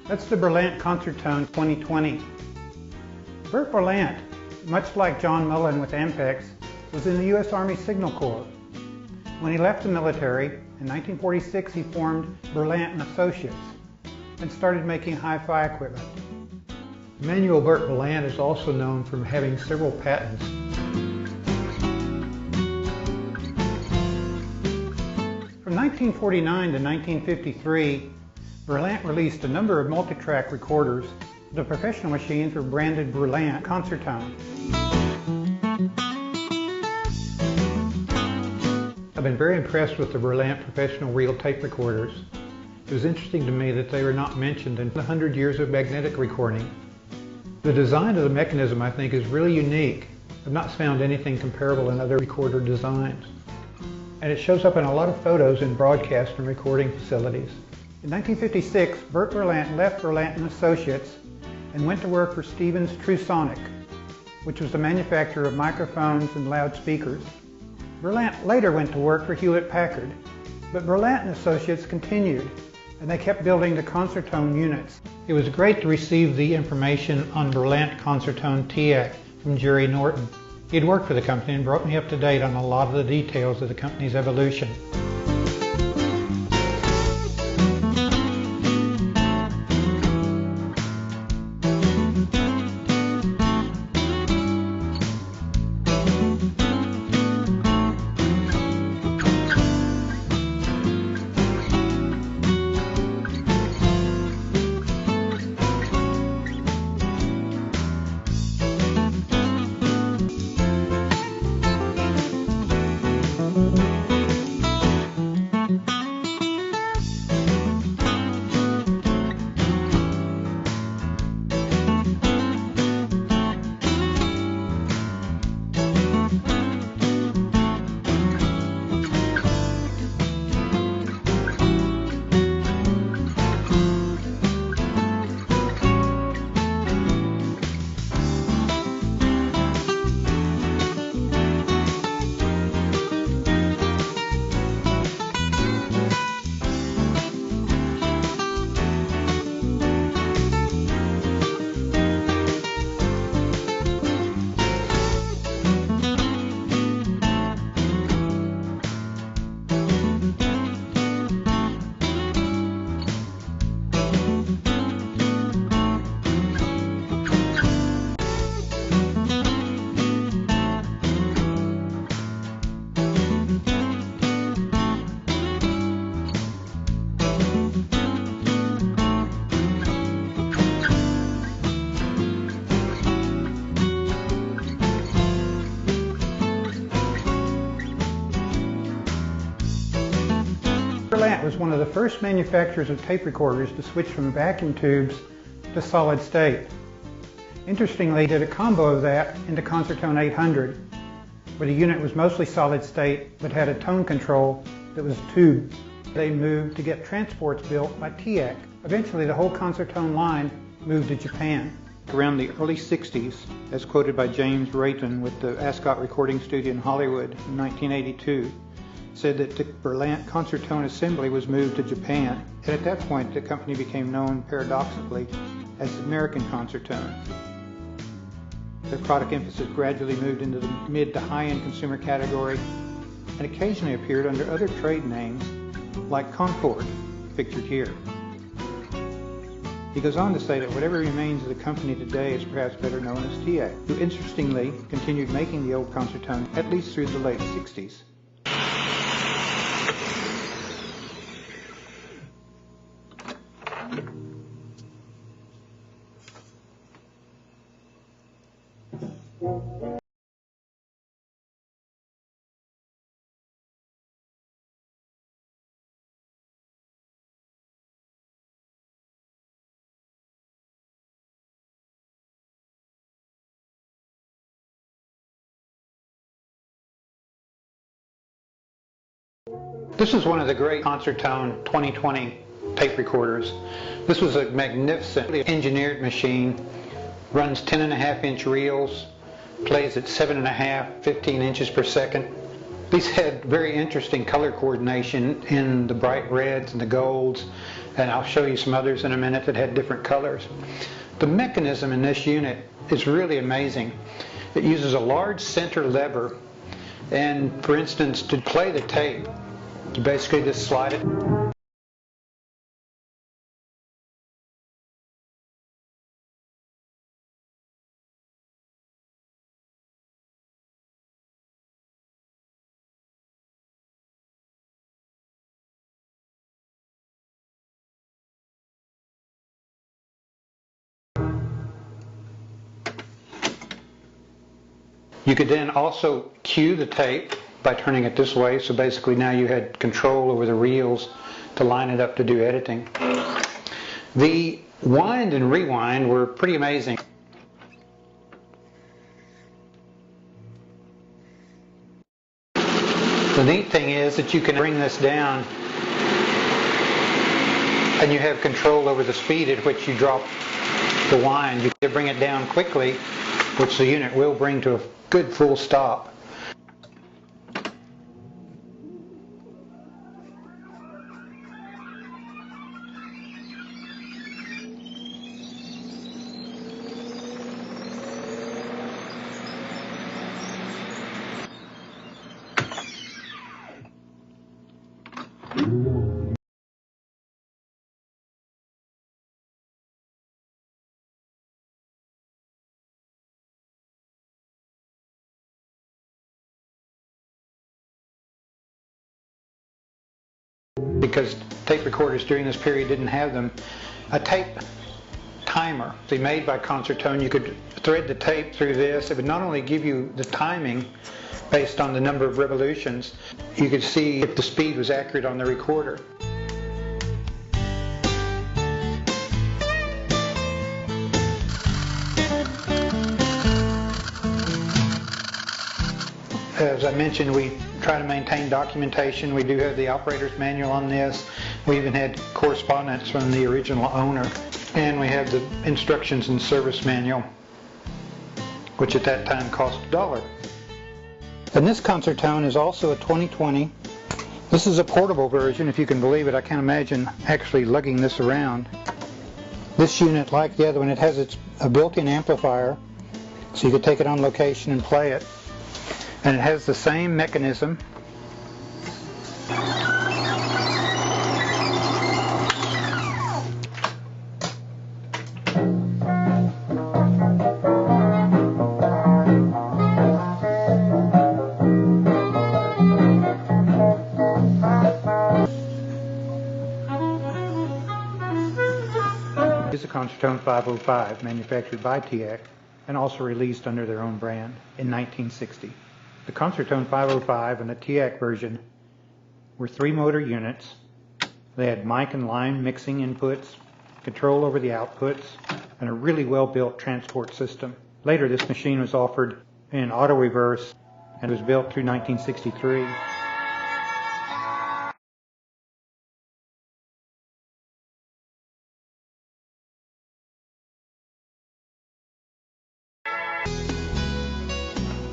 That's the Berlant Concertone 2020. Bert Berlant, much like John Mullen with Ampex, was in the U.S. Army Signal Corps. When he left the military, in 1946 he formed Berlant Associates and started making hi-fi equipment. Emmanuel Bert Berlant is also known for having several patents. From 1949 to 1953, Berlant released a number of multi-track recorders. The professional machines were branded Berlant Concertone. I've been very impressed with the Berlant professional reel tape recorders. It was interesting to me that they were not mentioned in 100 years of magnetic recording. The design of the mechanism, I think, is really unique. I've not found anything comparable in other recorder designs. And it shows up in a lot of photos in broadcast and recording facilities. In 1956, Bert Berlant left Berlant & Associates and went to work for Stevens TrueSonic, which was the manufacturer of microphones and loudspeakers. Berlant later went to work for Hewlett-Packard, but Berlant & Associates continued, and they kept building the Concertone units. It was great to receive the information on Berlant Concertone TEAC from Jerry Norton. He had worked for the company and brought me up to date on a lot of the details of the company's evolution. Berlant was one of the first manufacturers of tape recorders to switch from vacuum tubes to solid state. Interestingly, they did a combo of that into Concertone 800, where the unit was mostly solid state but had a tone control that was tube. They moved to get transports built by TEAC. Eventually, the whole Concertone line moved to Japan. Around the early 60s, as quoted by James Rayton with the Ascot Recording Studio in Hollywood in 1982, said that the Berlant Concertone assembly was moved to Japan, and at that point the company became known paradoxically as American Concertone. Their product emphasis gradually moved into the mid to high-end consumer category and occasionally appeared under other trade names like Concord, pictured here. He goes on to say that whatever remains of the company today is perhaps better known as TEAC, who interestingly continued making the old Concertone at least through the late 60s. This is one of the great Concertone 2020 tape recorders. This was a magnificently engineered machine, runs 10.5-inch reels, plays at 7.5, 15 inches per second. These had very interesting color coordination in the bright reds and the golds and I'll show you some others in a minute that had different colors. The mechanism in this unit is really amazing. It uses a large center lever, and for instance, to play the tape, you basically just slide it. You could then also cue the tape by turning it this way, so basically now you had control over the reels to line it up to do editing. The wind and rewind were pretty amazing. The neat thing is that you can bring this down and you have control over the speed at which you drop the wind. You can bring it down quickly, which the unit will bring to a good full stop. Because tape recorders during this period didn't have them, a tape timer made by Concertone. You could thread the tape through this. It would not only give you the timing based on the number of revolutions, you could see if the speed was accurate on the recorder. As I mentioned, we try to maintain documentation. We do have the operator's manual on this. We even had correspondence from the original owner. And we have the instructions and service manual, which at that time cost $1. And this Concertone is also a 2020. This is a portable version, if you can believe it. I can't imagine actually lugging this around. This unit, like the other one, it has a built-in amplifier, so you could take it on location and play it. And it has the same mechanism. This is a Concertone 505, manufactured by TEAC and also released under their own brand in 1960. The Concertone 505 and the TEAC version were 3-motor units. They had mic and line mixing inputs, control over the outputs, and a really well-built transport system. Later, this machine was offered in auto reverse and was built through 1963.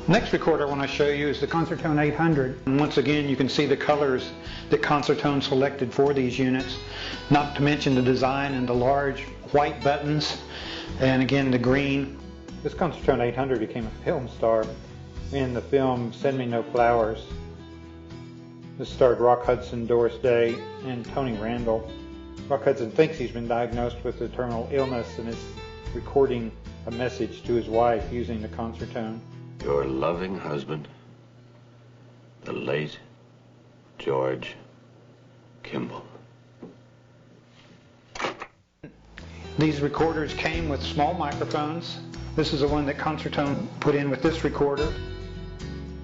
Next recorder I want to show you is the Concertone 800. And once again, you can see the colors that Concertone selected for these units, not to mention the design and the large white buttons, and again the green. This Concertone 800 became a film star in the film Send Me No Flowers. This starred Rock Hudson, Doris Day, and Tony Randall. Rock Hudson thinks he's been diagnosed with a terminal illness and is recording a message to his wife using the Concertone. Your loving husband, the late George Kimball. These recorders came with small microphones. This is the one that Concertone put in with this recorder.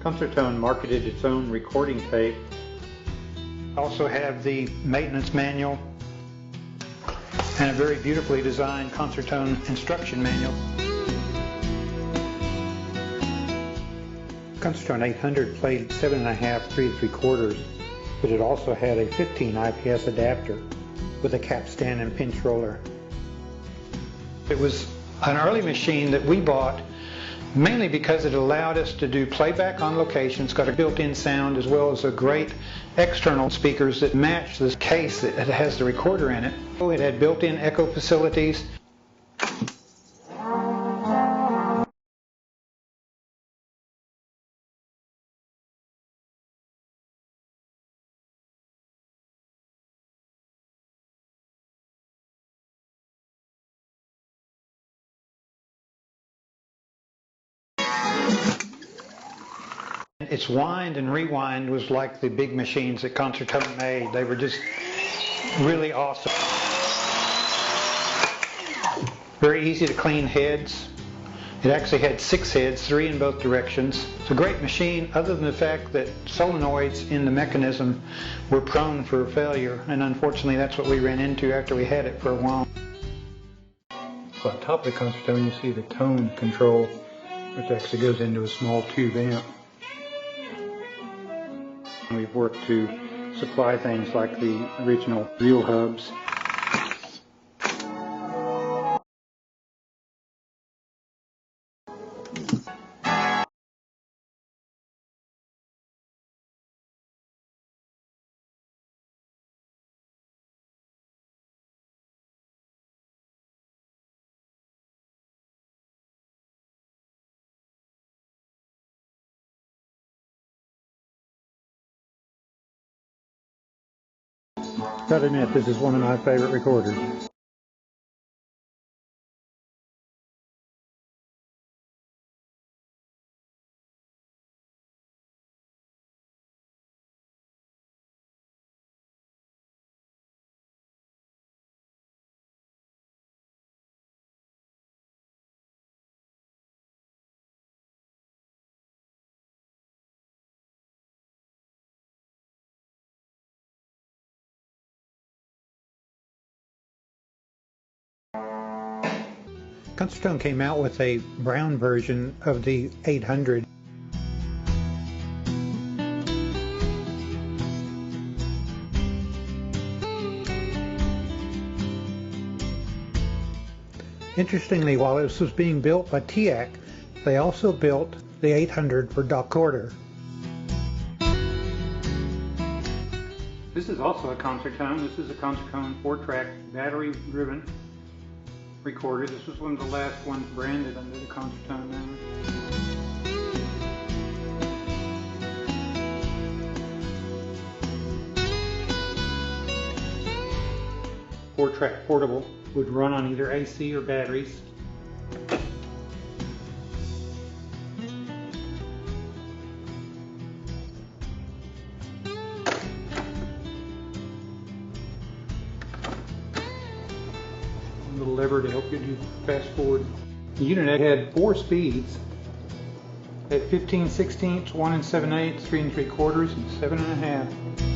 Concertone marketed its own recording tape. Also have the maintenance manual and a very beautifully designed Concertone instruction manual. Concertone 800 played 7.5 3 3/4, but it also had a 15 IPS adapter with a capstan and pinch roller. It was an early machine that we bought mainly because it allowed us to do playback on location. It's got a built-in sound as well as a great external speakers that match the case that has the recorder in it. It had built-in echo facilities. Its wind and rewind was like the big machines that Concertone made. They were just really awesome. Very easy to clean heads. It actually had 6 heads, 3 in both directions. It's a great machine other than the fact that solenoids in the mechanism were prone for failure, and unfortunately that's what we ran into after we had it for a while. So on top of the Concertone you see the tone control, which actually goes into a small tube amp. We've worked to supply things like the original reel hubs. Gotta admit, this is one of my favorite recorders. Concertone came out with a brown version of the 800. Interestingly, while this was being built by TIAC, they also built the 800 for Doc Corder. This is also a Concertone. This is a Concertone 4-track battery-driven recorder. This was one of the last ones branded under the Concertone name. 4-track portable, would run on either AC or batteries. Little lever to help you do fast forward. The unit had 4 speeds at 15/16, 1 7/8, 3 3/4, and 7 1/2.